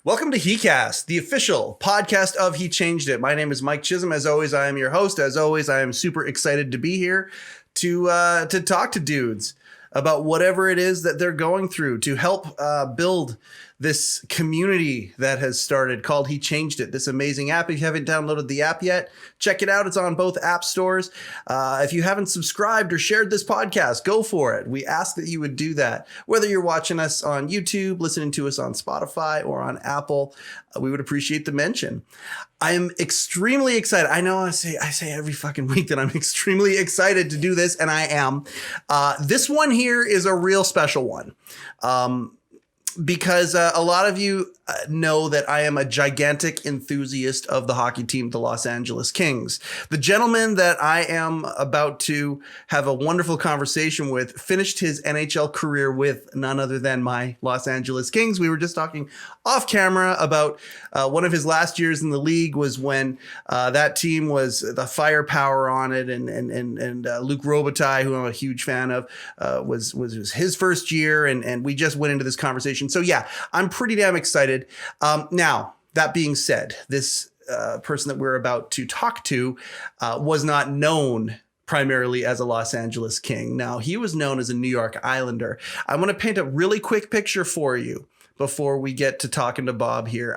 Welcome to HeCast, the official podcast of He Changed It. My name is Mike Chisholm. As always, I am your host. As always, I am super excited to be here to talk to dudes about whatever it is that they're going through to help build this community that has started called He Changed It, this amazing app. If you haven't downloaded the app yet, check it out. It's on both app stores. If you haven't subscribed or shared this podcast, go for it. We ask that you would do that. Whether you're watching us on YouTube, listening to us on Spotify or on Apple, we would appreciate the mention. I am extremely excited. I know I say every fucking week that I'm extremely excited to do this, and I am. This one here is a real special one. Because a lot of you know that I am a gigantic enthusiast of the hockey team, the Los Angeles Kings. The gentleman that I am about to have a wonderful conversation with finished his NHL career with none other than my Los Angeles Kings. We were just talking off camera about one of his last years in the league was when that team was the firepower on it, and Luc Robitaille, who I'm a huge fan of, was his first year, and we just went into this conversation. So yeah, I'm pretty damn excited. Now, that being said, this person that we're about to talk to was not known primarily as a Los Angeles King. Now, he was known as a New York Islander. I want to paint a really quick picture for you before we get to talking to Bob here.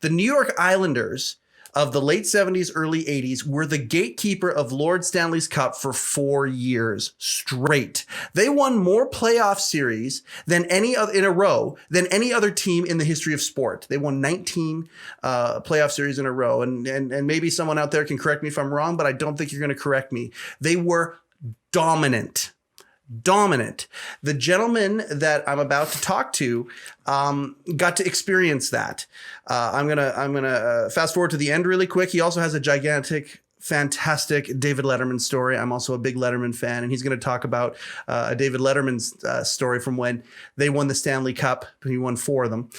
The New York Islanders of the late 70s, early 80s were the gatekeeper of Lord Stanley's Cup for 4 years straight. They won more playoff series than any other in a row than any other team in the history of sport. They won 19 playoff series in a row. And maybe someone out there can correct me if I'm wrong, but I don't think you're going to correct me. They were dominant. The gentleman that I'm about to talk to got to experience that. I'm gonna fast forward to the end really quick. He also has a gigantic, fantastic David Letterman story. I'm also a big Letterman fan, and he's going to talk about David Letterman's story from when they won the Stanley Cup. He won 4 of them.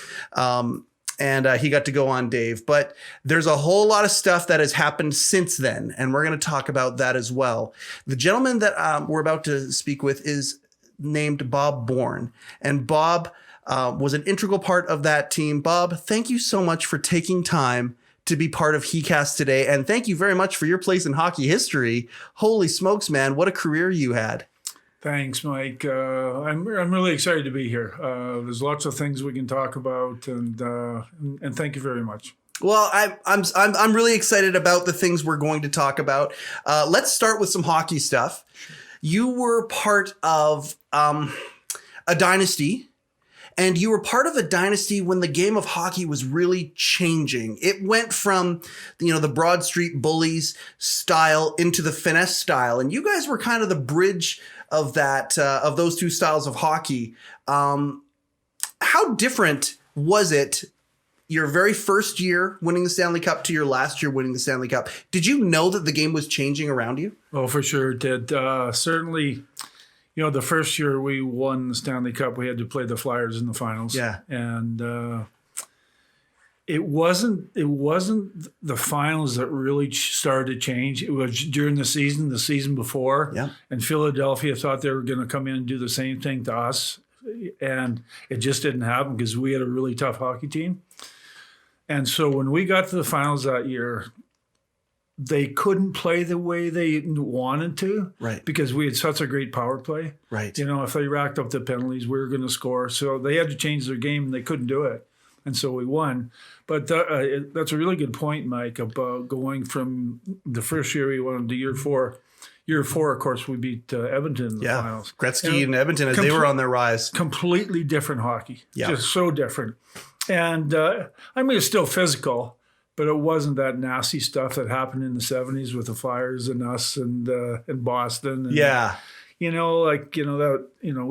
And he got to go on Dave. But there's a whole lot of stuff that has happened since then, and we're going to talk about that as well. The gentleman that we're about to speak with is named Bob Bourne. And Bob was an integral part of that team. Bob, thank you so much for taking time to be part of HeCast today. And thank you very much for your place in hockey history. Holy smokes, man. What a career you had. Thanks, Mike. I'm really excited to be here. There's lots of things we can talk about, and thank you very much. Well, I'm really excited about the things we're going to talk about. Let's start with some hockey stuff. You were part of a dynasty. And you were part of a dynasty when the game of hockey was really changing. It went from, the Broad Street Bullies style into the finesse style. And you guys were kind of the bridge of that, of those two styles of hockey. How different was it your very first year winning the Stanley Cup to your last year winning the Stanley Cup? Did you know that the game was changing around you? Oh, for sure it did. Certainly, the first year we won the Stanley Cup, we had to play the Flyers in the finals. Yeah. And it wasn't the finals that really started to change. It was during the season before. Yeah. And Philadelphia thought they were going to come in and do the same thing to us. And it just didn't happen because we had a really tough hockey team. And so when we got to the finals that year, they couldn't play the way they wanted to, right? Because we had such a great power play, right? If they racked up the penalties, we were going to score. So they had to change their game, and they couldn't do it, and so we won. But that's a really good point, Mike, about going from the first year we won to year 4. Year 4, of course, we beat Edmonton in the finals. Gretzky and Edmonton as they were on their rise. Completely different hockey, just so different. And it's still physical. But it wasn't that nasty stuff that happened in the 70s with the Flyers and us and Boston. And, we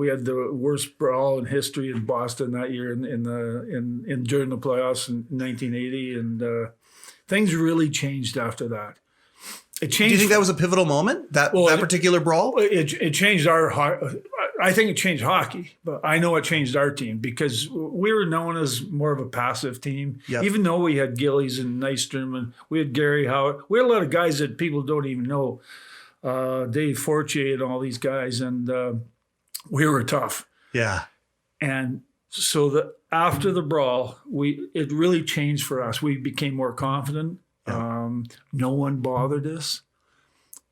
had the worst brawl in history in Boston that year during the playoffs in 1980, and things really changed after that. It changed. Do you think that was a pivotal moment? That particular brawl? It changed I think it changed hockey, but I know it changed our team because we were known as more of a passive team. Yep. Even though we had Gillies and Nystrom and we had Gary Howard, we had a lot of guys that people don't even know, Dave Fortier and all these guys, and we were tough. Yeah. And So that after the brawl, it really changed for us. We became more confident. No one bothered us.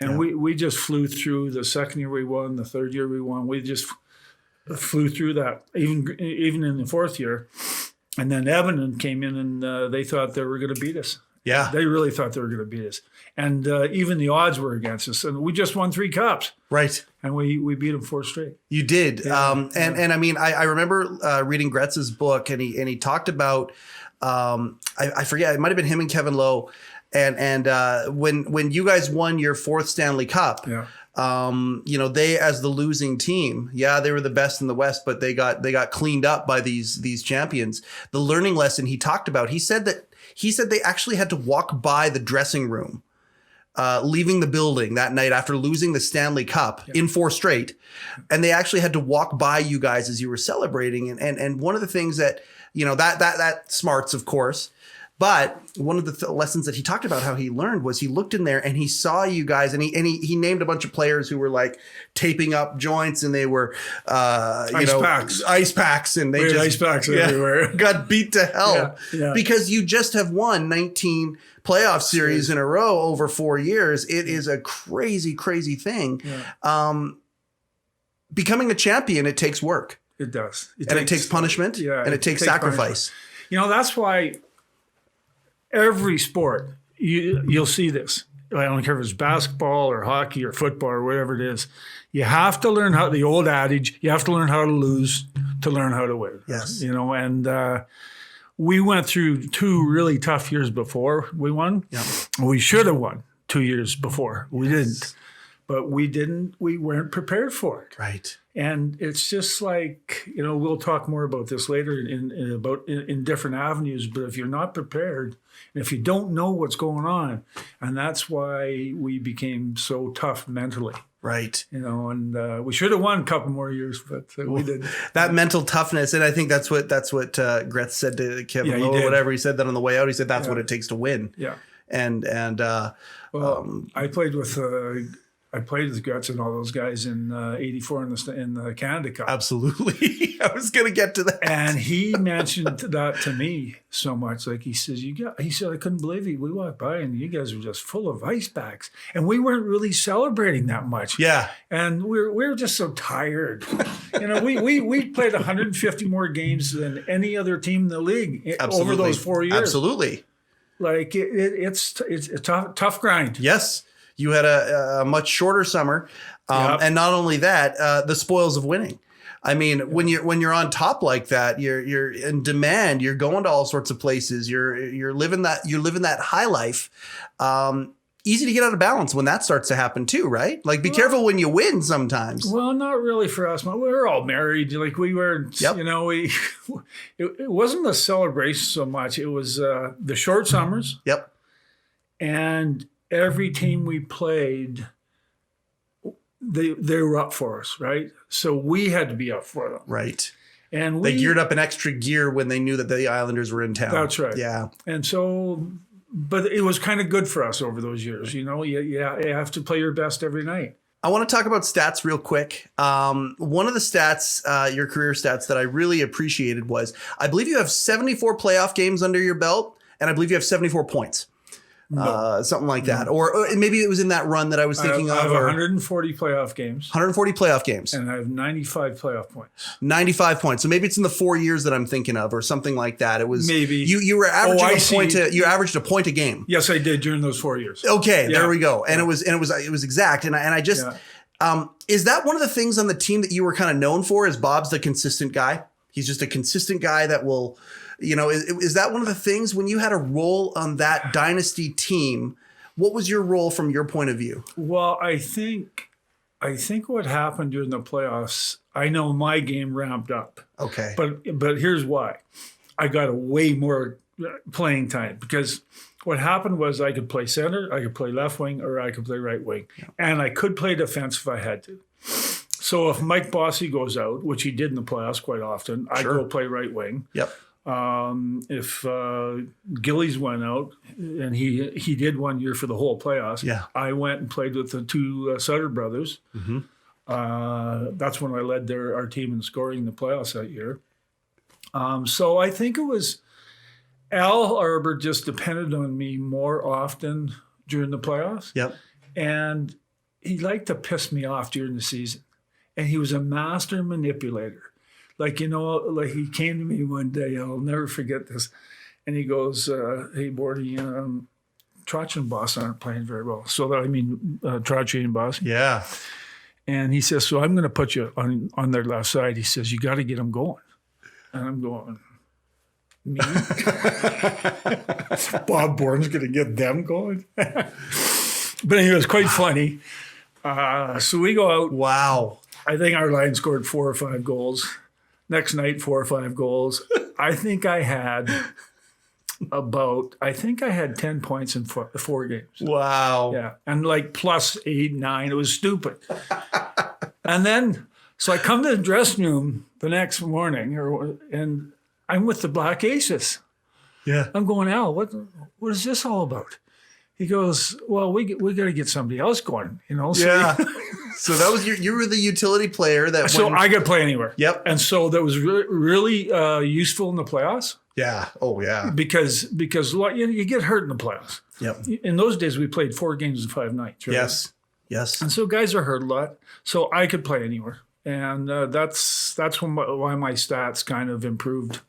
And we just flew through. The second year we won, the third year we won. We just flew through that, even in the fourth year. And then Edmonton came in, and they thought they were going to beat us. Yeah. They really thought they were going to beat us. And even the odds were against us. And we just won 3 cups. Right. And we beat them 4 straight. You did. And I mean, I remember reading Gretz's book, and he talked about, I forget, it might have been him and Kevin Lowe. And when you guys won your 4th Stanley Cup, they, as the losing team, they were the best in the West, but they got cleaned up by these champions. The learning lesson he talked about, he said they actually had to walk by the dressing room, leaving the building that night after losing the Stanley Cup in 4 straight. And they actually had to walk by you guys as you were celebrating. And one of the things that, that smarts, of course. But one of the lessons that he talked about, how he learned, was he looked in there and he saw you guys, and he named a bunch of players who were like taping up joints, and they were ice packs, and they ice packs everywhere. Got beat to hell because you just have won 19 playoff series in a row over 4 years. It is a crazy, crazy thing. Becoming a champion, it takes work. It does. It takes punishment. And it takes sacrifice. That's why every sport, you'll see this. I don't care if it's basketball or hockey or football or whatever it is. You have to learn the old adage, you have to learn how to lose to learn how to win. Yes. And we went through 2 really tough years before we won. Yeah. We should have won 2 years before. We didn't. But we didn't. We weren't prepared for it. Right. And it's just like, we'll talk more about this later in different avenues. But if you're not prepared, and if you don't know what's going on, and that's way we became so tough mentally. Right. And we should have won a couple more years, but we didn't. That mental toughness, and I think that's what Gretz said to Kevin Lowe or whatever. He said that on the way out. He said that's what it takes to win. Yeah. And I played with Gretz and all those guys in '84 in the Canada Cup. Absolutely. I was going to get to that. And he mentioned that to me so much. Like he says, he said, I couldn't believe it. We walked by and you guys were just full of ice packs. And we weren't really celebrating that much. Yeah. And we were just so tired. We played 150 more games than any other team in the league over those 4 years. Absolutely. Like it's a tough grind. Yes. You had a much shorter summer, and not only that, the spoils of winning. I mean, when you're on top like that, you're in demand. You're going to all sorts of places. You're living that high life. Easy to get out of balance when that starts to happen too, right? Like, be careful when you win sometimes. Well, not really for us. We were all married. Like we were, it wasn't the celebration so much. It was the short summers. Yep. And every team we played, they were up for us, right? So we had to be up for them. Right. And they geared up in extra gear when they knew that the Islanders were in town. That's right. Yeah. And so, but it was kind of good for us over those years. You have to play your best every night. I want to talk about stats real quick. One of the stats, your career stats that I really appreciated was, I believe you have 74 playoff games under your belt, and I believe you have 74 points. Something like that. Or maybe it was in that run that I was thinking of. I have 140 playoff games. 140 playoff games. And I have 95 playoff points. 95 points. So maybe it's in the 4 years that I'm thinking of, or something like that. It was maybe you were averaging you averaged a point a game. Yes, I did during those 4 years. Okay, there we go. And it was exact. And I just is that one of the things on the team that you were kind of known for? Is Bob's the consistent guy? He's just a consistent guy that will. Is that one of the things when you had a role on that dynasty team? What was your role from your point of view? Well, I think what happened during the playoffs, I know my game ramped up. Okay. But here's why. I got a way more playing time because what happened was I could play center, I could play left wing, or I could play right wing. Yeah. And I could play defense if I had to. So if Mike Bossy goes out, which he did in the playoffs quite often, I go play right wing. Yep. If Gillies went out, and he did 1 year for the whole playoffs, I went and played with the 2 Sutter brothers. Mm-hmm. That's when I led our team in scoring in the playoffs that year. So I think it was Al Arbor just depended on me more often during the playoffs. Yep. And he liked to piss me off during the season. And he was a master manipulator. Like, like he came to me one day, I'll never forget this. And he goes, hey, Bordy, Trotch and Boss aren't playing very well. So, Trotch and Boss. Yeah. And he says, so I'm going to put you on their left side. He says, you got to get them going. And I'm going, me? Bob Bourne's going to get them going? But anyway, it was quite funny. So we go out. Wow. I think our line scored 4 or 5 goals. Next night, 4 or 5 goals. I think I had 10 points in 4 games. Wow. Yeah. And like plus 8, 9. It was stupid. And then, so I come to the dressing room the next morning, and I'm with the Black Aces. Yeah. I'm going, Al, what is this all about? He goes, well, we got to get somebody else going, So Yeah. So that was you were the utility player that. So I could play anywhere. Yep. And so that was really useful in the playoffs. Yeah. Oh yeah. Because you get hurt in the playoffs. Yep. In those days, we played 4 games in 5 nights. Right? Yes. Yes. And so guys are hurt a lot. So I could play anywhere, and that's why my stats kind of improved.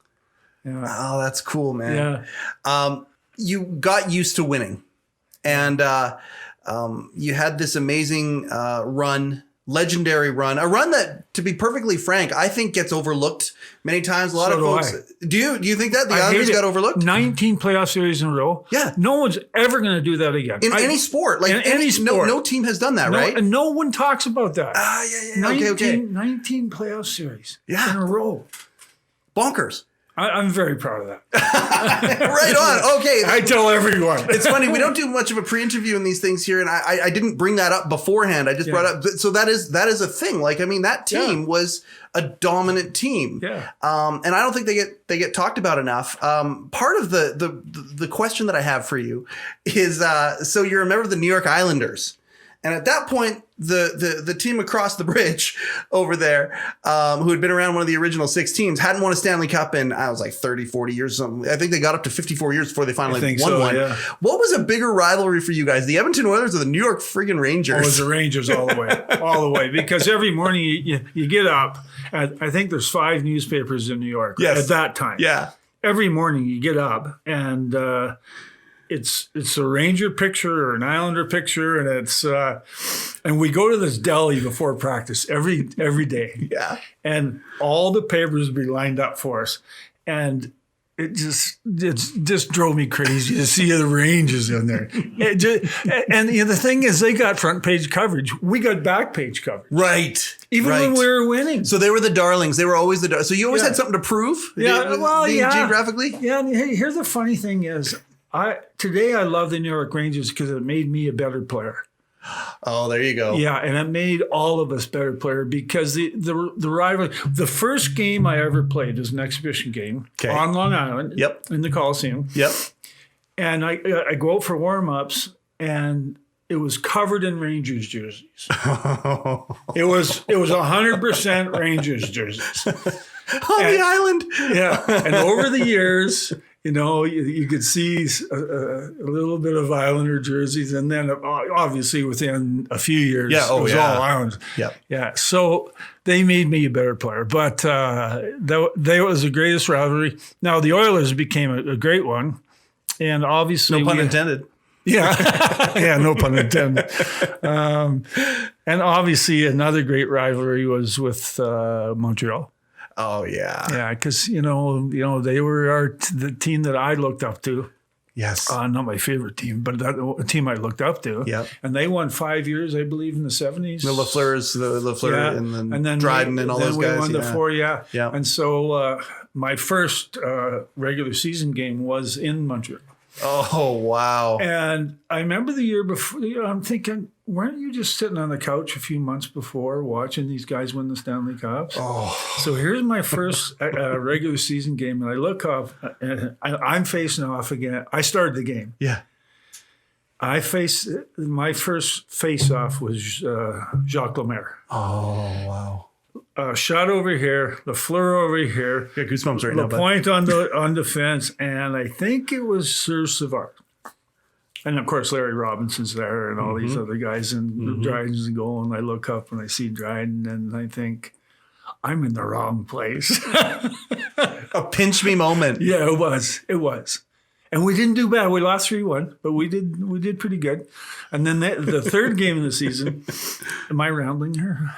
Yeah. Oh, that's cool, man. Yeah. You got used to winning, and you had this amazing legendary run, a run that, to be perfectly frank, I think gets overlooked many times. A lot of folks. Do you think that the Islanders got overlooked? 19 playoff series in a row. Yeah. No one's ever going to do that again. In any sport. Like any sport. No team has done that, right? And no one talks about that. Yeah. 19 playoff series in a row. Bonkers. I'm very proud of that. Right on. Okay. I tell everyone. It's funny. We don't do much of a pre-interview in these things here. And I didn't bring that up beforehand. I just brought up. So that is a thing. Like, I mean, that team was a dominant team. Yeah. And I don't think they get talked about enough. Part of the question that I have for you is, so you're a member of the New York Islanders. And at that point, the team across the bridge over there, who had been around one of the original 6 teams, hadn't won a Stanley Cup in, I was like 30, 40 years or something. I think they got up to 54 years before they finally won one. Yeah. What was a bigger rivalry for you guys, the Edmonton Oilers or the New York friggin' Rangers? It was the Rangers all the way. All the way. Because every morning you get up, and I think there's 5 newspapers in New York at that time. Yeah. Every morning you get up, and it's a Ranger picture or an Islander picture, and it's and we go to this deli before practice every day. Yeah. And all the papers would be lined up for us. And it just drove me crazy to see the Rangers in there. And the thing is, they got front page coverage. We got back page coverage. Right. Even when we were winning. So they were the darlings. They were always the darlings. So you always had something to prove? Geographically? Yeah. And here's the funny thing is, today I love the New York Rangers because it made me a better player. Oh, there you go. Yeah, and it made all of us better player because the rivalry. The first game I ever played was an exhibition game on Long Island. Yep. In the Coliseum. Yep. And I go out for warm-ups, and it was covered in Rangers jerseys. It was 100% Rangers jerseys. On the island. Yeah. And over the years, you could see a little bit of Islander jerseys, and then obviously within a few years, it was all Islanders. Yeah. So they made me a better player, but that was the greatest rivalry. Now the Oilers became a great one, and obviously no pun intended. Yeah, yeah, no pun intended. And obviously another great rivalry was with Montreal. Oh yeah, yeah, because they were the team that I looked up to. Yes, not my favorite team, but a team I looked up to. Yeah, and they won 5 years, I believe, in the 70s. The Lafleur, and then Dryden and all those guys. Then we won the 4, yeah. Yeah. And so my first regular season game was in Montreal. Oh wow! And I remember the year before. I'm thinking, weren't you just sitting on the couch a few months before watching these guys win the Stanley Cups? Oh, so here's my first regular season game, and I look up, and I'm facing off again. I started the game. Yeah. My first face off was Jacques Lemaire. Oh wow! shot over here, Lafleur over here, Got goosebumps right now, bud. Lapointe on defense, and I think it was Sir Savard. And of course, Larry Robinson's there and all these other guys, and Dryden's in goal. And I look up and I see Dryden, and I think, I'm in the wrong place. A pinch me moment. Yeah, it was. It was. And we didn't do bad. We lost 3-1, but we did pretty good. And then the third game of the season, am I rambling here?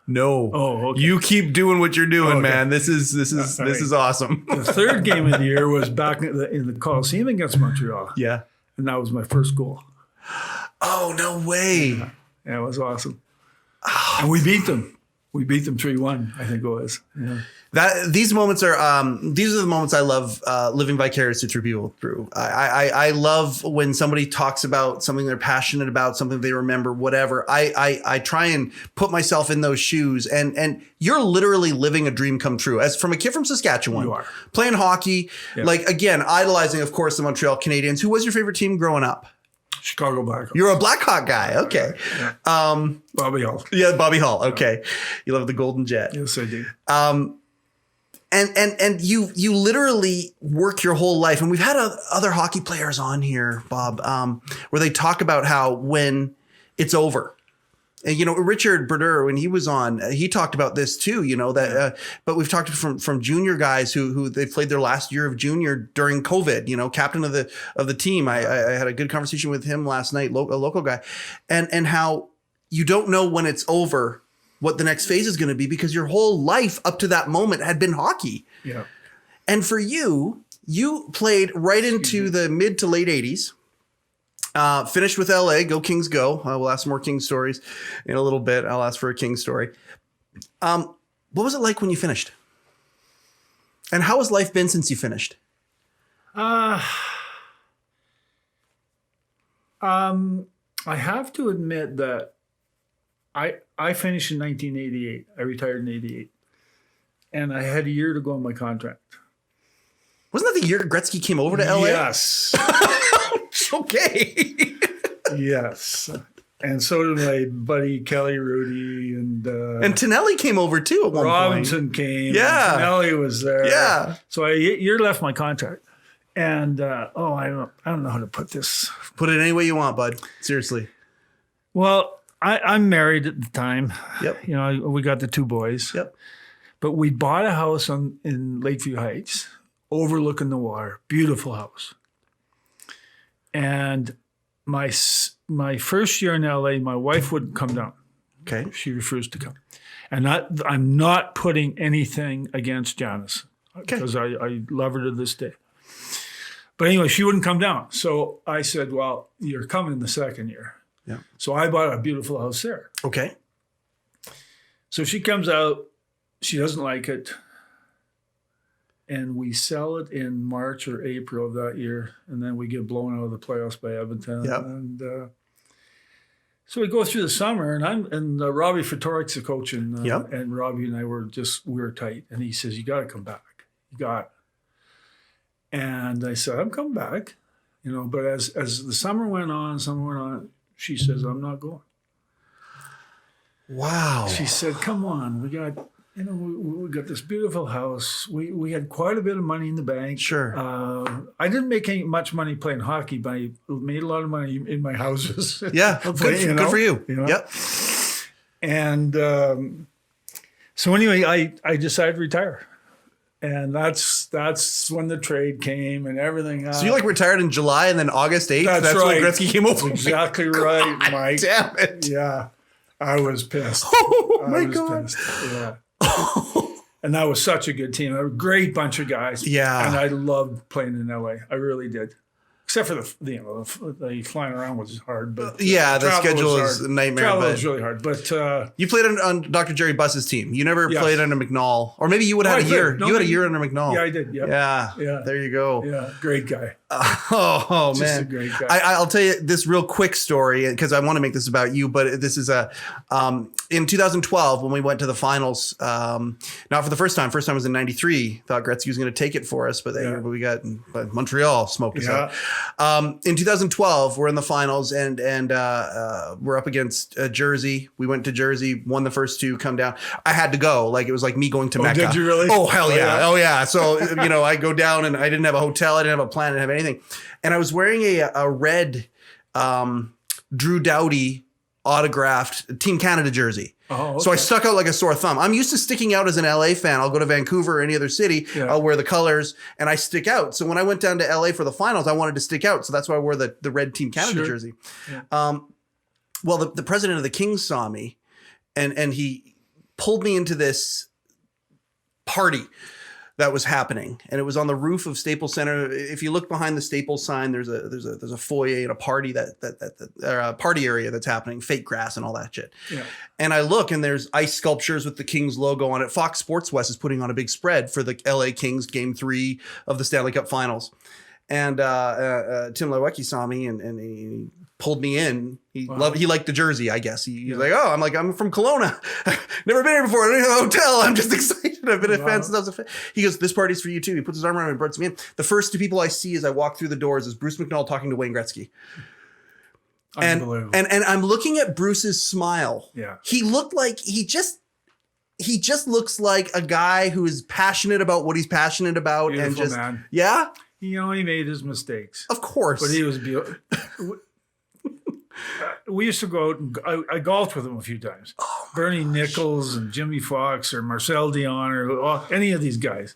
No. Oh, okay. You keep doing what you're doing, Okay. man. This is awesome. The third game of the year was back in the Coliseum against Montreal. Yeah. And that was my first goal. Oh, no way. Yeah, it was awesome. And we beat them. We beat them 3-1, I think it was. Yeah. These moments are these are the moments I love living vicariously through people through. I love when somebody talks about something they're passionate about, something they remember, whatever. I try and put myself in those shoes, and you're literally living a dream come true. As from a kid from Saskatchewan, You are. playing hockey, Yeah. like again, idolizing, of course, the Montreal Canadiens. Who was your favorite team growing up? Chicago Blackhawks. You're a Blackhawk guy. Okay. Bobby Hull. Yeah, Bobby Hall. Okay. You love the Golden Jet. Yes, I do. And you literally work your whole life. And we've had other hockey players on here, Bob, where they talk about how when it's over. And, you know, Richard Brodeur, when he was on, he talked about this too, you know, that, but we've talked from junior guys who they played their last year of junior during COVID, you know, captain of the team. I had a good conversation with him last night, a local guy, and how you don't know when it's over what the next phase is going to be, because your whole life up to that moment had been hockey. Yeah. And for you played right into the mid to late 80s. Finished with LA, go Kings go. We'll ask more Kings stories in a little bit. I'll ask for a Kings story. What was it like when you finished? And how has life been since you finished? I have to admit that I finished in 1988. I retired in 88. And I had a year to go on my contract. Wasn't that the year Gretzky came over to LA? Yes. Okay. Yes. And so did my buddy Kelly Rudy and Tonelli came over too at one Robinson came. Yeah. And Nelly was there. Yeah. So a year left my contract. And I don't know how to put this. point. Put it any way you want, bud. Seriously. Well, I'm married at the time. Yep. You know, we got the 2 boys. Yep. But we bought a house in Lakeview Heights, overlooking the water. Beautiful house. And my first year in LA, my wife wouldn't come down. Okay. She refused to come. And I'm not putting anything against Janice, because I love her to this day. But anyway, she wouldn't come down. So I said, well, you're coming the second year. Yeah. So I bought a beautiful house there. Okay. So she comes out. She doesn't like it. And we sell it in March or April of that year. And then we get blown out of the playoffs by Edmonton. Yep. And so we go through the summer, and Robbie Ftorik's the coach, and Yep. and Robbie and I were tight. And he says, you got to come back. You got it. And I said, I'm coming back. You know, but as the summer went on, she says, I'm not going. Wow. She said, come on, we got this beautiful house. We had quite a bit of money in the bank. Sure. I didn't make much money playing hockey, but I made a lot of money in my houses. Yeah. Good for you. You know? Yep. And so anyway, I decided to retire. And that's when the trade came and everything. So you retired in July, and then August 8th, that's right. when Gretzky came over. That's exactly right, Mike. Damn it. Yeah. I was pissed. Oh my I was God. pissed. Yeah. And that was such a good team. A great bunch of guys. Yeah. And I loved playing in LA. I really did. Except for the flying around was hard, but Yeah, the travel schedule was is hard. a nightmare. Travel But was really hard, but you played on Dr. Jerry Buss's team. You never Yes. played under McNall, or maybe you would have Oh, had I a year. did. No, you had a I- year under McNall. yeah, I did. Yep. Yeah. Yeah. There you go. Yeah, great guy. Oh Just man, a great guy. I'll tell you this real quick story because I want to make this about you. But this is in 2012 when we went to the finals. Not for the first time. First time was in '93. Thought Gretzky was going to take it for us, but Yeah. we got Montreal smoked us Yeah. out. In 2012, we're in the finals, and we're up against Jersey. We went to Jersey, won the first two, come down. I had to go. Like, it was like me going to Mecca. Did you really? Oh, hell yeah. Oh, yeah. So, I go down, and I didn't have a hotel. I didn't have a plan. I didn't have anything. And I was wearing a red Drew Doughty autographed Team Canada jersey. Oh, okay. So I stuck out like a sore thumb. I'm used to sticking out as an LA fan. I'll go to Vancouver or any other city. Yeah. I'll wear the colors and I stick out. So when I went down to LA for the finals, I wanted to stick out. So that's why I wore the red Team Canada jersey. Yeah. Well, the president of the Kings saw me and he pulled me into this party that was happening, and it was on the roof of Staples Center. If you look behind the Staples sign, there's a foyer and a party party area that's happening, fake grass and all that shit. Yeah. And I look, and there's ice sculptures with the Kings logo on it. Fox Sports West is putting on a big spread for the LA Kings Game 3 of the Stanley Cup Finals. And Tim Lewicki saw me and he pulled me in. He liked the jersey, I guess. He's like, oh, I'm from Kelowna. Never been here before. I don't have a hotel. I'm just excited. I've been a fan since I was a fan. He goes, this party's for you too. He puts his arm around me and brings me in. The first two people I see as I walk through the doors is Bruce McNall talking to Wayne Gretzky. And I'm looking at Bruce's smile. Yeah. He looked like he just looks like a guy who is passionate about what he's passionate about. Beautiful and just man. Yeah. He made his mistakes. Of course. But he was beautiful. We used to go out and I golfed with him a few times. Oh Bernie Nichols and Jimmy Fox or Marcel Dion or any of these guys.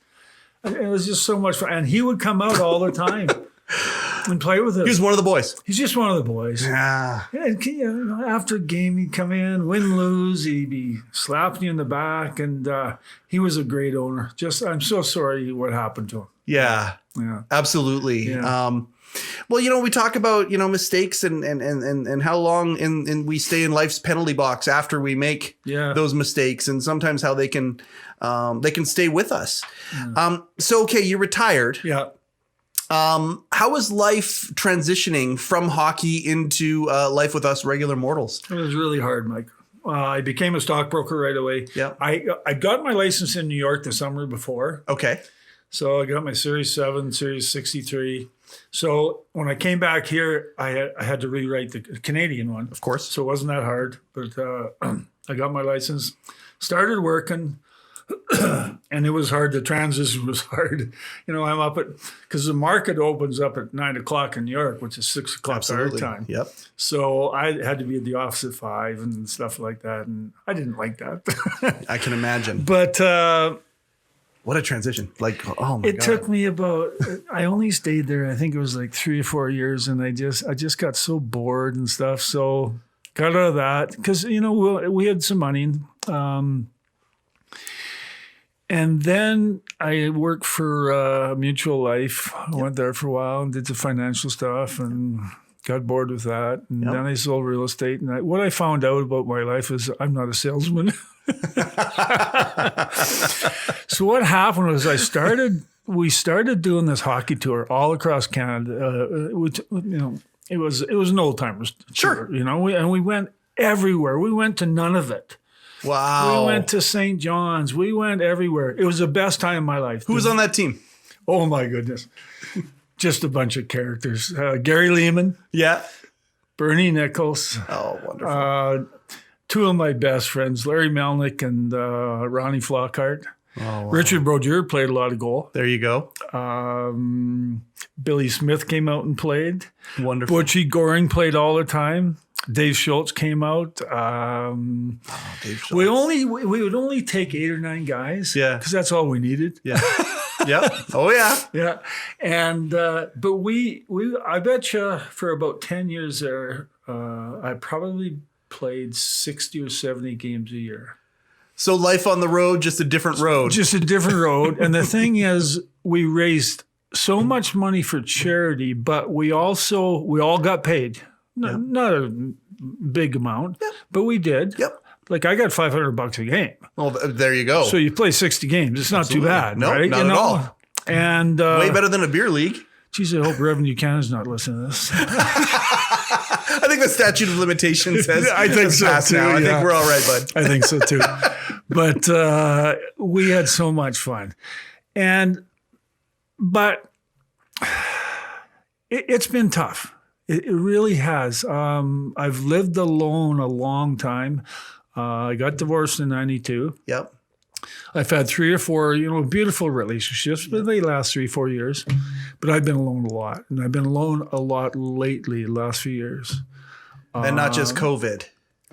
It was just so much fun. And he would come out all the time and play with us. He was one of the boys. He's just one of the boys. Yeah. And, after a game, he'd come in, win, lose. He'd be slapping you in the back. And he was a great owner. I'm so sorry what happened to him. Yeah. Yeah. Absolutely. Yeah. Well, we talk about, mistakes and how long in we stay in life's penalty box after we make those mistakes, and sometimes how they can stay with us. So, okay, you retired. Yeah. How was life transitioning from hockey into life with us regular mortals? It was really hard, Mike. I became a stockbroker right away. Yeah. I got my license in New York the summer before. Okay. So I got my Series 7, Series 63. So when I came back here, I had to rewrite the Canadian one. Of course. So it wasn't that hard. But I got my license, started working, and it was hard. The transition was hard. I'm up because the market opens up at 9 o'clock in New York, which is 6 o'clock our time. Yep. So I had to be at the office at 5 and stuff like that. And I didn't like that. I can imagine. But what a transition. Like, oh my God. It took me I only stayed there, I think it was like 3 or 4 years. And I just got so bored and stuff. So got out of that because, we had some money. And then I worked for Mutual Life. I went there for a while and did the financial stuff and got bored with that. And then I sold real estate. And what I found out about my life is I'm not a salesman. So what happened was we started doing this hockey tour all across Canada. It was an old timers tour, and we went everywhere. We went to none of it. Wow. We went to St. John's. We went everywhere. It was the best time of my life. Who was on that team? Oh my goodness. Just a bunch of characters. Gary Lehman. Yeah. Bernie Nichols. Oh, wonderful. Two of my best friends, Larry Melnick and Ronnie Flockhart. Oh, wow. Richard Brodeur played a lot of goal. There you go. Billy Smith came out and played. Wonderful. Butchie Goring played all the time. Dave Schultz came out. Dave Schultz. We would only take 8 or 9 guys. Yeah. Because that's all we needed. Yeah. Yep. Oh yeah. Yeah. And but I bet you for about 10 years there, I probably played 60 or 70 games a year. So life on the road, just a different road. Just a different road. And the thing is, we raised so much money for charity, but we all got paid. Not a big amount, but we did. Yep. Like I got $500 a game. Well, there you go. So you play 60 games. It's not too bad, no, right? not at all. And way better than a beer league. Geez, I hope Revenue Canada's not listening to this. I think the statute of limitations says I think so too. Now. I think we're all right, bud. I think so too. But we had so much fun, but It's been tough. It really has. I've lived alone a long time. I got divorced in 92. Yep. I've had 3 or 4, beautiful relationships, but they last 3, 4 years. But I've been alone a lot, and I've been alone a lot lately, the last few years. And not just COVID.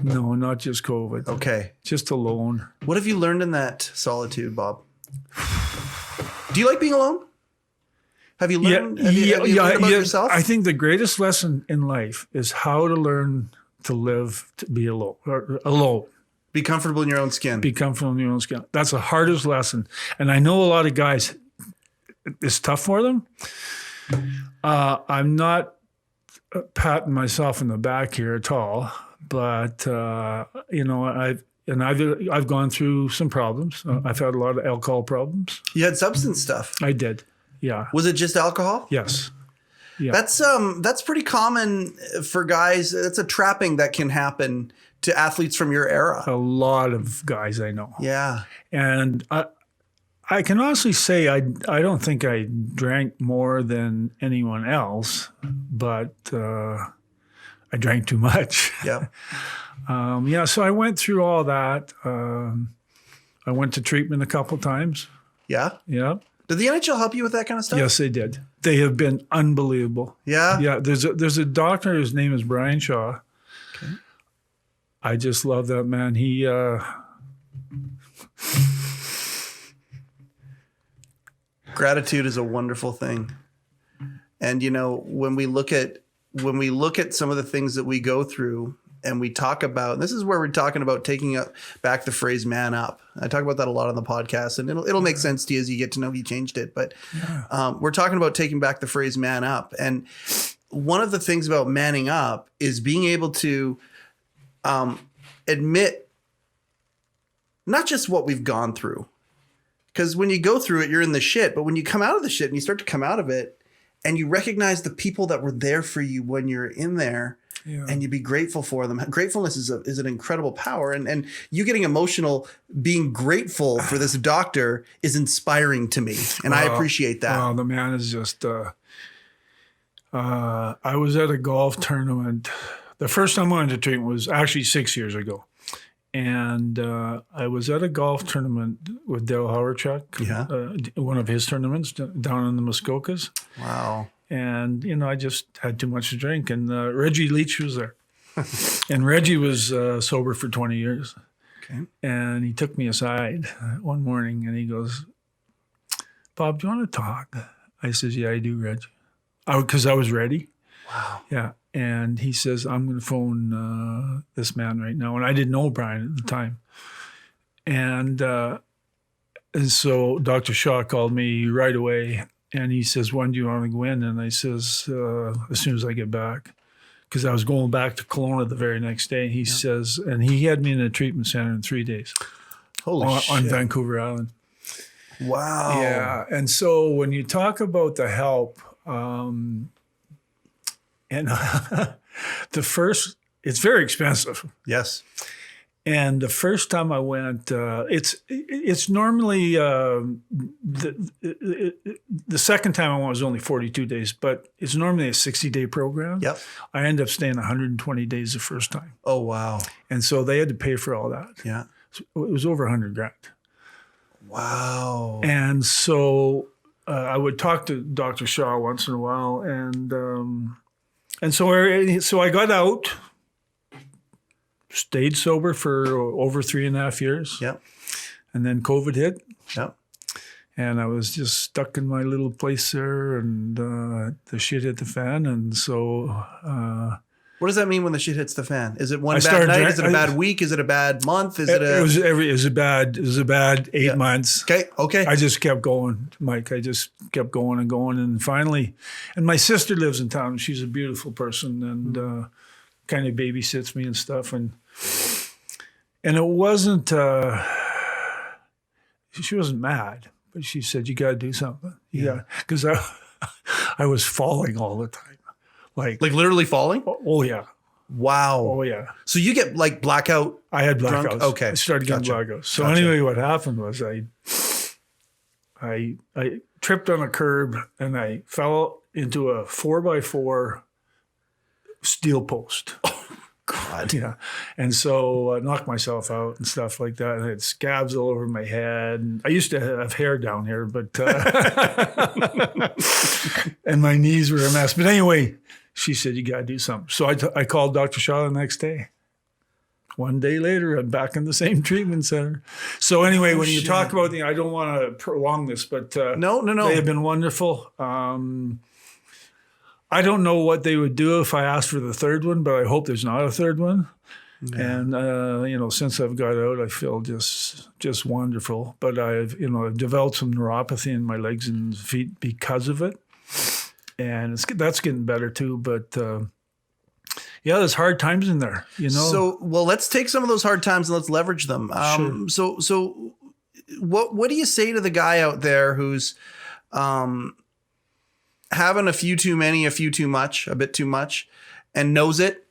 No, not just COVID. Okay. Just alone. What have you learned in that solitude, Bob? Do you like being alone? Have you learned, have you learned about yourself? I think the greatest lesson in life is how to learn to live, to be alone. Alone. Be comfortable in your own skin. Be comfortable in your own skin. That's the hardest lesson. And I know a lot of guys, it's tough for them. I'm not patting myself in the back here at all, but I've gone through some problems. I've had a lot of alcohol problems. You had substance stuff. I did. Yeah. Was it just alcohol? Yes. Yeah. That's pretty common for guys. That's a trapping that can happen to athletes from your era. A lot of guys I know. Yeah. And I can honestly say I don't think I drank more than anyone else, but I drank too much. Yeah. So I went through all that. I went to treatment a couple times. Yeah. Yeah. Did the NHL help you with that kind of stuff? Yes, they did. They have been unbelievable. Yeah. Yeah. There's a doctor. His name is Brian Shaw. Okay. I just love that man. He gratitude is a wonderful thing. And when we look at some of the things that we go through and we talk about, and this is where we're talking about taking back the phrase man up. I talk about that a lot on the podcast, and it'll make sense to you as you get to know you changed it. But we're talking about taking back the phrase man up. And one of the things about manning up is being able to admit not just what we've gone through. Because when you go through it, you're in the shit. But when you come out of the shit and you start to come out of it and you recognize the people that were there for you when you're in there, and you be grateful for them. Gratefulness is an incredible power. And you getting emotional, being grateful for this doctor is inspiring to me. And I appreciate that. Wow, the man is just, I was at a golf tournament. The first time I went to treatment was actually 6 years ago. And I was at a golf tournament with Dale Hawerchuk, one of his tournaments down in the Muskokas. Wow. And, I just had too much to drink. And Reggie Leach was there. And Reggie was sober for 20 years. Okay. And he took me aside one morning and he goes, Bob, do you want to talk? I says, yeah, I do, Reggie. Because I was ready. Wow. Yeah. And he says, I'm going to phone this man right now. And I didn't know Brian at the time. And so Dr. Shaw called me right away. And he says, when do you want to go in? And I says, as soon as I get back. Because I was going back to Kelowna the very next day. He says, and he had me in a treatment center in 3 days. Holy shit. On Vancouver Island. Wow. Yeah. And so when you talk about the help, and it's very expensive. Yes. And the first time I went, it's normally the second time I went was only 42 days, but it's normally a 60-day program. Yep. I ended up staying 120 days the first time. Oh, wow. And so they had to pay for all that. Yeah. So it was over $100,000. Wow. And so I would talk to Dr. Shaw once in a while, and so I got out. Stayed sober for over 3.5 years. Yep. And then COVID hit. Yep. And I was just stuck in my little place there, and the shit hit the fan. And so... what does that mean when the shit hits the fan? Is it one bad night? Is it a bad week? Is it a bad month? Is it a... It was a bad 8 months. Okay. I just kept going, Mike. I just kept going and going. And finally... And my sister lives in town. She's a beautiful person, and... kind of babysits me and stuff, and it wasn't she wasn't mad, but she said, you got to do something. Because I was falling all the time, like literally falling. Oh yeah. Wow. Oh yeah. So you get like blackout. I had blackouts. Drunk? Okay. I started getting blackouts. So anyway, what happened was I tripped on a curb and I fell into a 4x4 steel post. God. Yeah. And so I knocked myself out and stuff like that. I had scabs all over my head. And I used to have hair down here, but and my knees were a mess. But anyway, she said, you got to do something. So I called Dr. Shaw the next day. One day later, I'm back in the same treatment center. So anyway, when you talk about I don't want to prolong this, but No. they have been wonderful. I don't know what they would do if I asked for the third one, but I hope there's not a third one. Yeah. And since I've got out, I feel just wonderful. But I've developed some neuropathy in my legs and feet because of it, and that's getting better too. But there's hard times in there, So, well, let's take some of those hard times and let's leverage them. Sure. So what do you say to the guy out there who's having a few too many, a few too much, a bit too much, and knows it,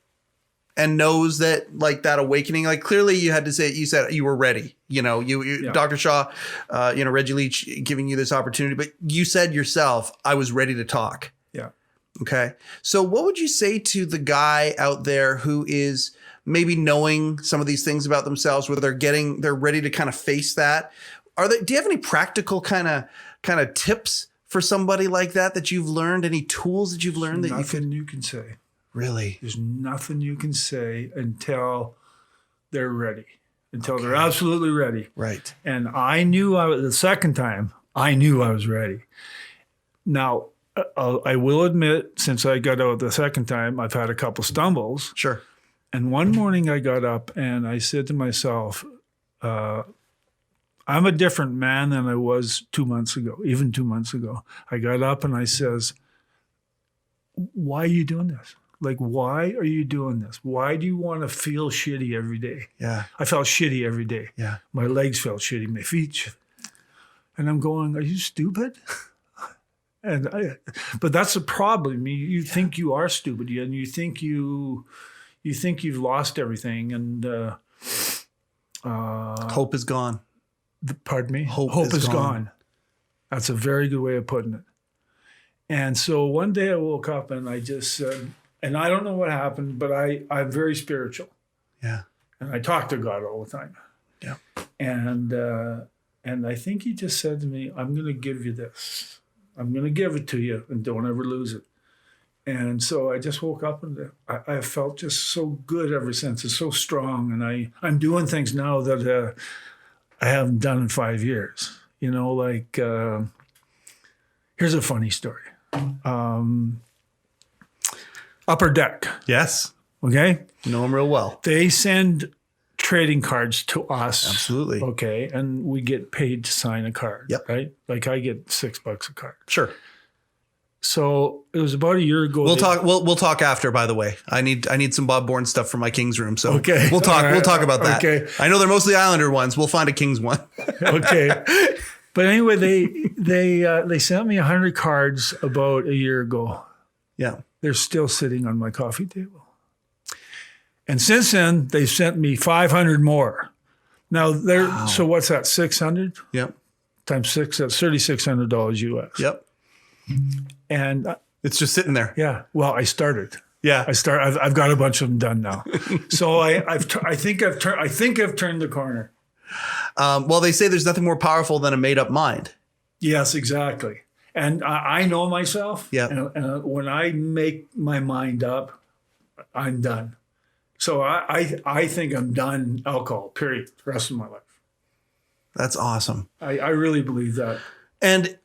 and knows that, like, that awakening, like, clearly you said you were ready, Dr. Shaw, Reggie Leach giving you this opportunity, but you said yourself, I was ready to talk. Yeah. Okay. So what would you say to the guy out there who is maybe knowing some of these things about themselves, where they're ready to kind of face that? Do you have any practical kind of tips for somebody like that you've learned? Any tools that you've learned you can say? Really? There's nothing you can say until they're ready, until they're absolutely ready. Right. And I knew the second time, I knew I was ready. Now, I will admit, since I got out the second time, I've had a couple stumbles. Sure. And one morning I got up and I said to myself, I'm a different man than I was 2 months ago, even 2 months ago. I got up and I says, why are you doing this? Like, why are you doing this? Why do you want to feel shitty every day? Yeah. I felt shitty every day. Yeah. My legs felt shitty, my feet. And I'm going, are you stupid? But that's the problem. You think you are stupid, and you think you've lost everything, and hope is gone. Pardon me? Hope is gone. That's a very good way of putting it. And so one day I woke up and I just said, and I don't know what happened, but I'm very spiritual. Yeah. And I talk to God all the time. Yeah. And I think he just said to me, I'm going to give you this. I'm going to give it to you, and don't ever lose it. And so I just woke up and I felt just so good ever since. It's so strong. And I'm doing things now that I haven't done in 5 years. Here's a funny story. Upper Deck. Yes. Okay. Know them real well. They send trading cards to us. Absolutely. Okay. And we get paid to sign a card. Yep. Right. Like I get $6 a card. Sure. So it was about a year ago. We'll talk after, by the way. I need some Bob Bourne stuff for my Kings room. So okay. We'll talk about that. Okay. I know they're mostly Islander ones. We'll find a Kings one. Okay. But anyway, they sent me 100 cards about a year ago. Yeah. They're still sitting on my coffee table. And since then, they've sent me 500 more. Now, so what's that, 600? Yep. Times 6, that's $3,600 US. Yep. And it's just sitting there. Yeah. Well, I started. Yeah. I've got a bunch of them done now. So I think I've turned the corner. Well, they say there's nothing more powerful than a made-up mind. Yes, exactly. And I know myself. Yeah. And when I make my mind up, I'm done. So I think I'm done alcohol, period, the rest of my life. That's awesome. I really believe that. And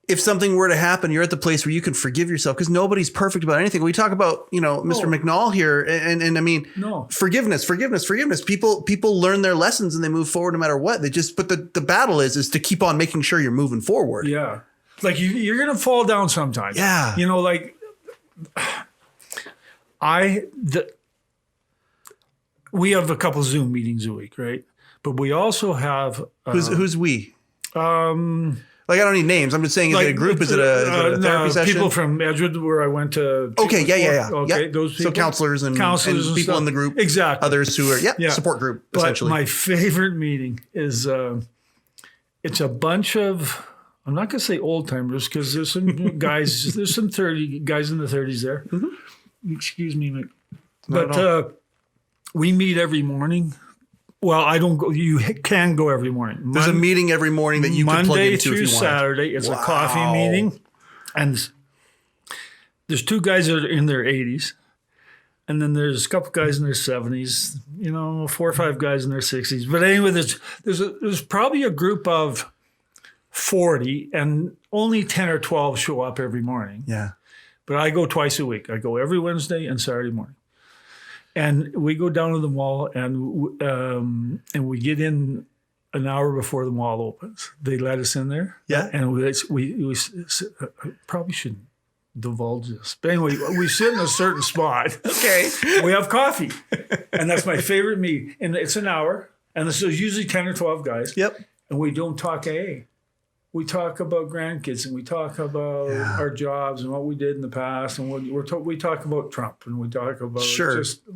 if something were to happen, you're at the place where you can forgive yourself, because nobody's perfect about anything. We talk about, Mr. McNall here, and I mean, forgiveness. People learn their lessons and they move forward no matter what. But the battle is to keep on making sure you're moving forward. Yeah. Like you're going to fall down sometimes. Yeah. We have a couple Zoom meetings a week, right? But we also have who's we? Like, I don't need names. I'm just saying, is it a group? Is it a therapy session? People from Edgewood, where I went to. Okay, yeah. Okay, those people. So counselors and people stuff in the group. Exactly. Others who are, support group, essentially. But my favorite meeting is, it's a bunch of, I'm not going to say old timers because there's some guys, there's some 30 guys in the 30s there. Mm-hmm. Excuse me, Mick. But we meet every morning. Well, I don't go. You can go every morning. There's a meeting every morning that you can plug Monday into through if you want. Saturday. It's a coffee meeting, and there's 2 guys that are in their 80s, and then there's a couple guys in their 70s. 4 or 5 guys in their 60s. But anyway, there's probably a group of 40, and only 10 or 12 show up every morning. Yeah. But I go twice a week. I go every Wednesday and Saturday morning. And we go down to the mall, and we get in an hour before the mall opens. They let us in there. Yeah. And we probably shouldn't divulge this. But anyway, we sit in a certain spot. Okay. We have coffee. And that's my favorite meeting. And it's an hour. And there's usually 10 or 12 guys. Yep. And we don't talk AA. We talk about grandkids, and we talk about our jobs and what we did in the past, and we talk about Trump, and we talk about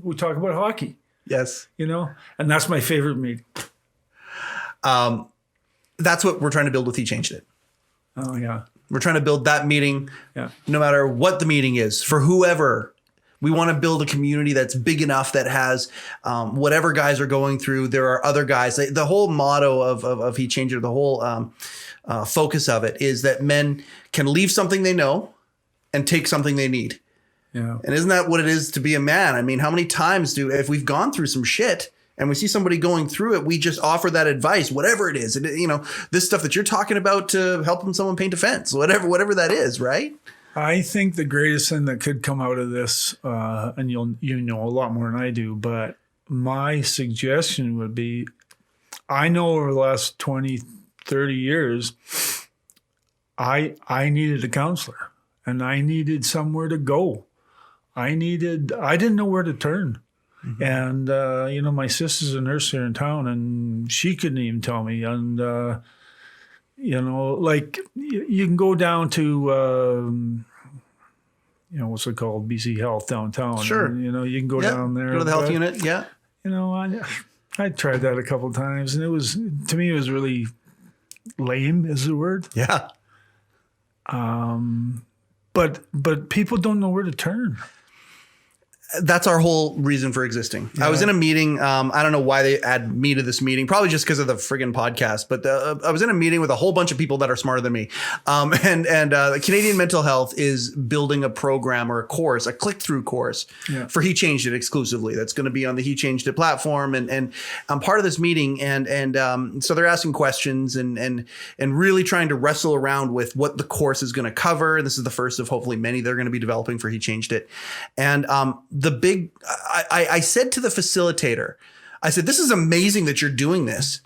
we talk about hockey. Yes. And that's my favorite meeting. That's what we're trying to build with He Changed It. Oh yeah. We're trying to build that meeting, no matter what the meeting is, for whoever. We want to build a community that's big enough that has whatever guys are going through. There are other guys. The whole motto of He Changed It, the whole focus of it is that men can leave something they know and take something they need. Yeah. And isn't that what it is to be a man? I mean, how many times if we've gone through some shit and we see somebody going through it, we just offer that advice, whatever it is. And, this stuff that you're talking about to helping someone paint a fence, whatever that is, right? I think the greatest thing that could come out of this, and you know a lot more than I do, but my suggestion would be, I know over the last 20, 30 years, I needed a counselor, and I needed somewhere to go. I didn't know where to turn. Mm-hmm. And, my sister's a nurse here in town, and she couldn't even tell me. And, you can go down to, what's it called? BC Health downtown. Sure. And, you can go down there. Go to the health unit. Yeah. I tried that a couple of times, and to me, it was really lame is the word. Yeah. But people don't know where to turn. That's our whole reason for existing. Yeah. I was in a meeting. I don't know why they add me to this meeting. Probably just because of the friggin' podcast. But I was in a meeting with a whole bunch of people that are smarter than me. And Canadian Mental Health is building a program or a course, a click-through course for He Changed It exclusively. That's going to be on the He Changed It platform. And I'm part of this meeting. And so they're asking questions and really trying to wrestle around with what the course is going to cover. This is the first of hopefully many they're going to be developing for He Changed It. And I said to the facilitator, I said, this is amazing that you're doing this.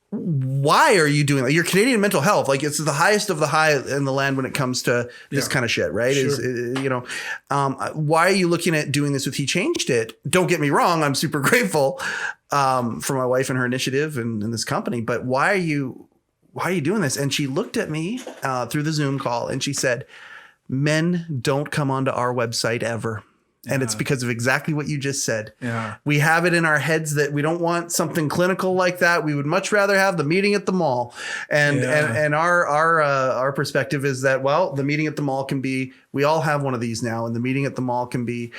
Why are you doing that? You're Canadian Mental Health. Like, it's the highest of the high in the land when it comes to this kind of shit, right? Sure. Why are you looking at doing this with He Changed It? Don't get me wrong. I'm super grateful for my wife and her initiative and this company. But why are you doing this? And she looked at me through the Zoom call and she said, men don't come onto our website ever. And it's because of exactly what you just said. Yeah. We have it in our heads that we don't want something clinical like that. We would much rather have the meeting at the mall. And our perspective is that, well, the meeting at the mall can be, we all have one of these now, and the meeting at the mall can be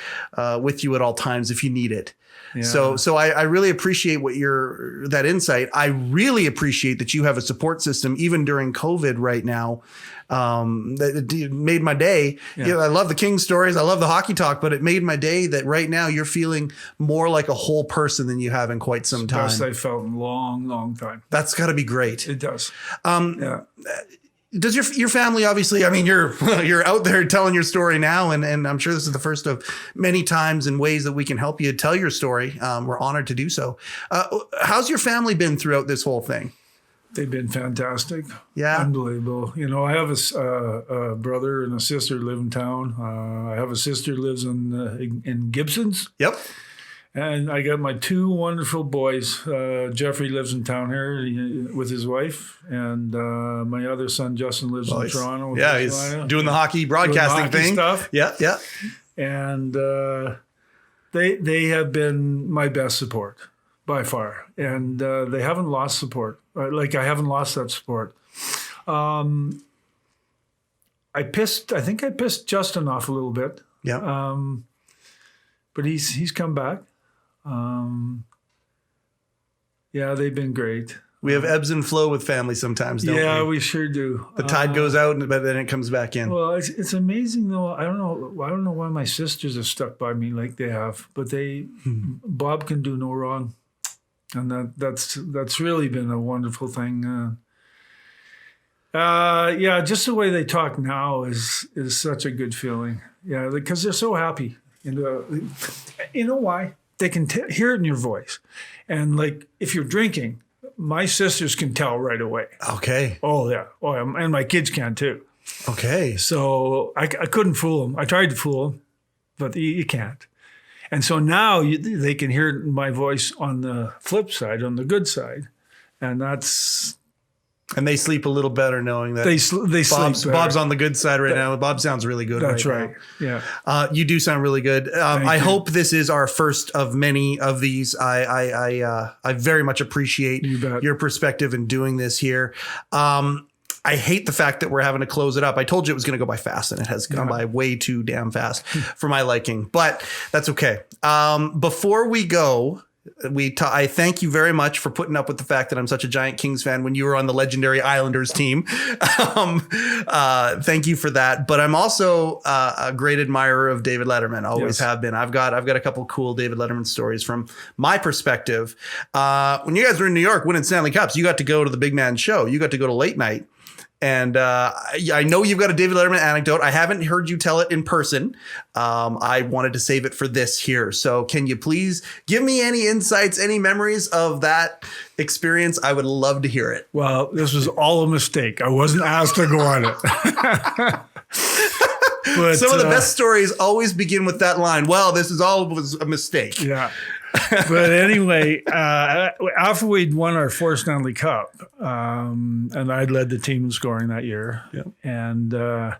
with you at all times if you need it. Yeah. So I really appreciate that insight. I really appreciate that you have a support system, even during COVID right now. That made my day. Yeah. I love the Kings stories. I love the hockey talk, but it made my day that right now you're feeling more like a whole person than you have in quite some time. Best I felt in a long, long time. That's got to be great. It does. Does your family, obviously, I mean, you're out there telling your story now, and I'm sure this is the first of many times and ways that we can help you tell your story. We're honored to do so. How's your family been throughout this whole thing? They've been fantastic. Yeah. Unbelievable. I have a brother and a sister live in town. I have a sister who lives in Gibsons. Yep. And I got my 2 wonderful boys. Jeffrey lives in town here with his wife. And my other son, Justin, lives in Toronto. Yeah, he's doing the hockey broadcasting thing. Stuff. Yeah, yeah. And they have been my best support by far. And they haven't lost support. I haven't lost that support. I think I pissed Justin off a little bit. Yeah. But he's come back. Yeah, they've been great. We have ebbs and flow with family sometimes, don't we? Yeah, we sure do. The tide goes out, but then it comes back in. Well, it's amazing though. I don't know why my sisters have stuck by me like they have, but Bob can do no wrong, and that's really been a wonderful thing. Yeah, just the way they talk now is such a good feeling. Yeah, because they're so happy. And you know why? They can hear it in your voice, and like if you're drinking. My sisters can tell right away. Okay. Oh, yeah. Oh, yeah. And my kids can too. Okay. So I couldn't fool them. I tried to fool them, but you can't. And so now they can hear my voice on the flip side, on the good side. And that's... And they sleep a little better knowing that they sleep better. Bob's on the good side right now. Bob sounds really good. That's right. Yeah. You do sound really good. I hope this is our first of many of these. I very much appreciate your perspective in doing this here. I hate the fact that we're having to close it up. I told you it was going to go by fast, and it has gone by way too damn fast for my liking. But that's okay. Before we go. I thank you very much for putting up with the fact that I'm such a giant Kings fan when you were on the legendary Islanders team. Thank you for that. But I'm also a great admirer of David Letterman. Always have been. I've got a couple cool David Letterman stories from my perspective. When you guys were in New York winning Stanley Cups, you got to go to the big man show. You got to go to late night. And I know you've got a David Letterman anecdote. I haven't heard you tell it in person. I wanted to save it for this here. So can you please give me any insights, any memories of that experience? I would love to hear it. Well, this was all a mistake. I wasn't asked to go on it. But some of the best stories always begin with that line. Well, this is all was a mistake. Yeah. But anyway, after we'd won our fourth Stanley Cup, and I'd led the team in scoring that year, and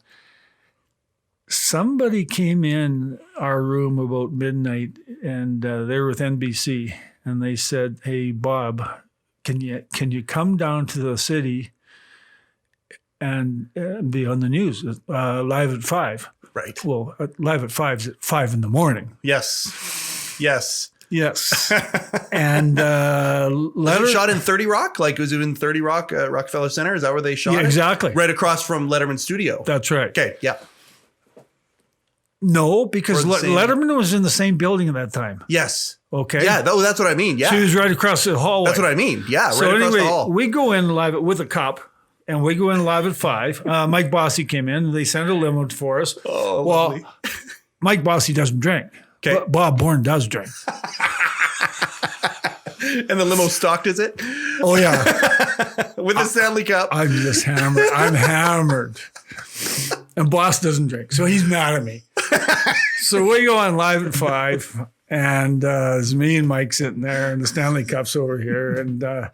somebody came in our room about midnight, and they were with NBC, and they said, "Hey, Bob, can you come down to the city and be on the news live at 5?" Right. Well, live at 5 is at 5 in the morning. Yes. Yes. And was it shot in 30 Rock? Like, was it in 30 Rock, Rockefeller Center? Is that where they shot it? Exactly. Right across from Letterman's studio. That's right. Okay, yeah. No, because Letterman was in the same building at that time. Yes. Okay. Yeah, that's what I mean. Yeah. So he was right across the hallway. That's what I mean. Yeah, so right across anyway, the hall. we go in live with a cup, and we go in live at 5. Mike Bossy came in, and they sent a limo for us. Oh, lovely. Mike Bossy doesn't drink. Okay. Bob Bourne does drink. And the limo stalked, is it? Oh, yeah. With the Stanley Cup. I'm just hammered. I'm hammered. And Boss doesn't drink, so he's mad at me. So we go on live at 5, and it's me and Mike sitting there, and the Stanley Cup's over here. And there's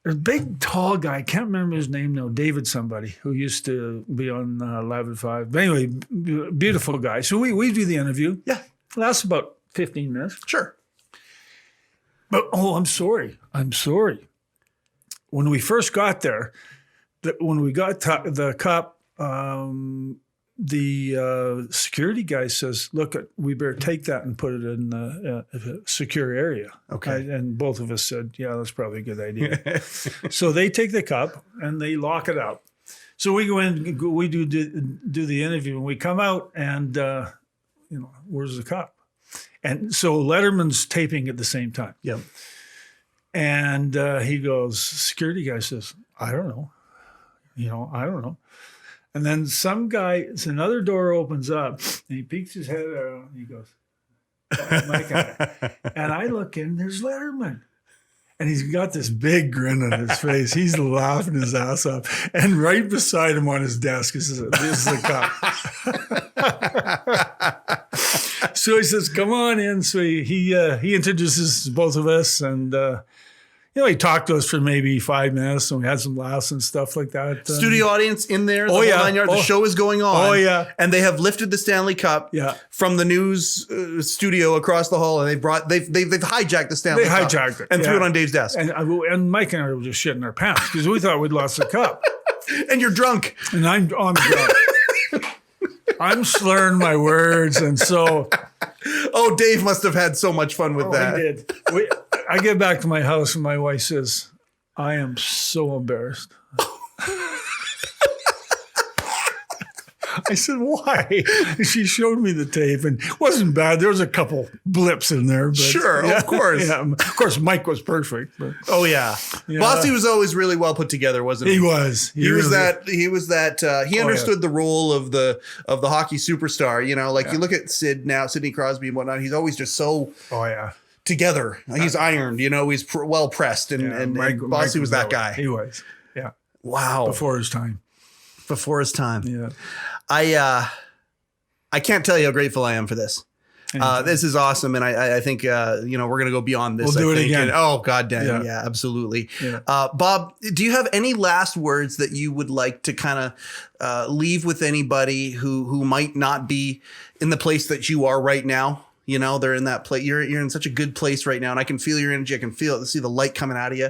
a big, tall guy. I can't remember his name now. David somebody, who used to be on Live at 5. But anyway, beautiful guy. So we do the interview. Yeah. Lasts about 15 minutes. Sure. But, I'm sorry. When we first got there, when we got the cup, the security guy says, "Look, we better take that and put it in a secure area." Okay. And both of us said, "Yeah, that's probably a good idea." So they take the cup and they lock it up. So we go in, we do the interview, and we come out, and where's the cup? And so Letterman's taping at the same time. Yeah. And he goes, security guy says, "I don't know. I don't know." And then another door opens up, and he peeks his head out, and he goes, "My guy." And I look in, there's Letterman. And he's got this big grin on his face. He's laughing his ass off. And right beside him on his desk is the cup. So he says, "Come on in." So he introduces both of us, and he talked to us for maybe 5 minutes, and we had some laughs and stuff like that. Studio audience in there. The whole 9 yards. The show is going on. Oh, yeah. And they have lifted the Stanley Cup from the news studio across the hall, and they've hijacked the Stanley Cup. They hijacked it. And threw it on Dave's desk. And Mike and I were just shitting our pants because we thought we'd lost the cup. And you're drunk. And I'm drunk. I'm slurring my words, and so Oh, Dave must have had so much fun with that. I did. I get back to my house, and my wife says, "I am so embarrassed." I said, "Why?" And she showed me the tape, and it wasn't bad. There was a couple blips in there, but Sure, of course. Yeah, of course, Mike was perfect. But Oh yeah. Bossy was always really well put together, wasn't he? he was. He was really- that. He understood the role of the hockey superstar. You know, like you look at Sid now, Sidney Crosby and whatnot. He's always just so Oh yeah. together. He's ironed. You know, he's well pressed, and Mike Bossy was that guy. He was. Yeah. Wow, Before his time. before his time. Yeah. I can't tell you how grateful I am for this. This is awesome, and I think we're gonna go beyond this. We'll do I it think. again. And, oh god damn, Yeah. yeah, absolutely. Yeah. Bob, do you have any last words that you would like to kind of leave with anybody who might not be in the place that you are right now? You know, they're in that place. You're in such a good place right now, and I can feel your energy. I can feel it. See the light coming out of you.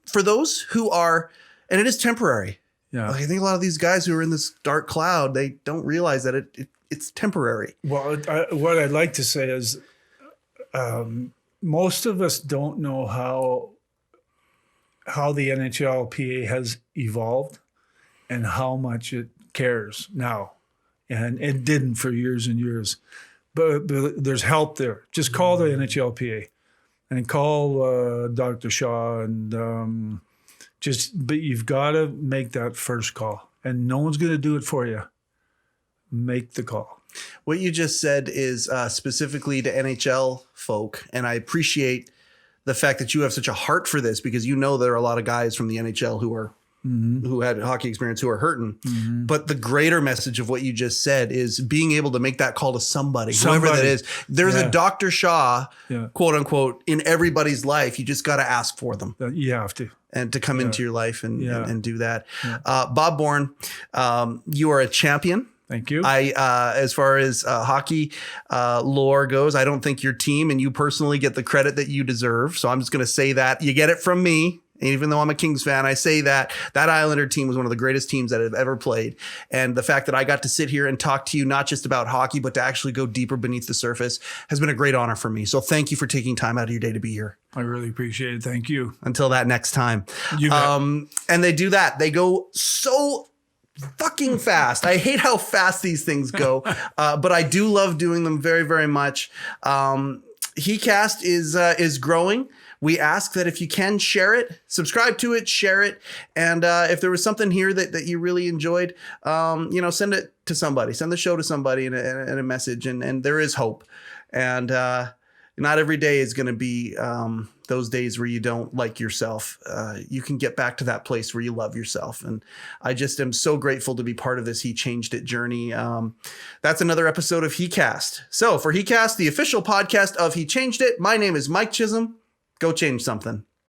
For those who are, and it is temporary. Yeah. Like, I think a lot of these guys who are in this dark cloud, they don't realize that it's temporary. Well, what I'd like to say is most of us don't know how the NHLPA has evolved and how much it cares now. And it didn't for years and years. But there's help there. Just call the NHLPA and call Dr. Shaw and but you've got to make that first call. And no one's going to do it for you. Make the call. What you just said is specifically to NHL folk, and I appreciate the fact that you have such a heart for this, because you know there are a lot of guys from the NHL who are who had hockey experience who are hurting. But the greater message of what you just said is being able to make that call to somebody, whoever that is. There's a Dr. Shaw, quote unquote, in everybody's life. You just got to ask for them. You have to. And to come into your life and do that. Bob Bourne, you are a champion. Thank you. As far as hockey lore goes, I don't think your team and you personally get the credit that you deserve. So I'm just going to say that. You get it from me. Even though I'm a Kings fan, I say that Islander team was one of the greatest teams that have ever played. And the fact that I got to sit here and talk to you, not just about hockey, but to actually go deeper beneath the surface, has been a great honor for me. So thank you for taking time out of your day to be here. I really appreciate it. Thank you. Until that next time. You bet. And they do that. They go so fucking fast. I hate how fast these things go, but I do love doing them very, very much. HeCast is growing. We ask that if you can share it, subscribe to it, share it. And if there was something here that you really enjoyed, send it to somebody, send the show to somebody in a message. And there is hope. And not every day is going to be those days where you don't like yourself. You can get back to that place where you love yourself. And I just am so grateful to be part of this He Changed It journey. That's another episode of HeCast. So for HeCast, the official podcast of He Changed It, my name is Mike Chisholm. Go change something.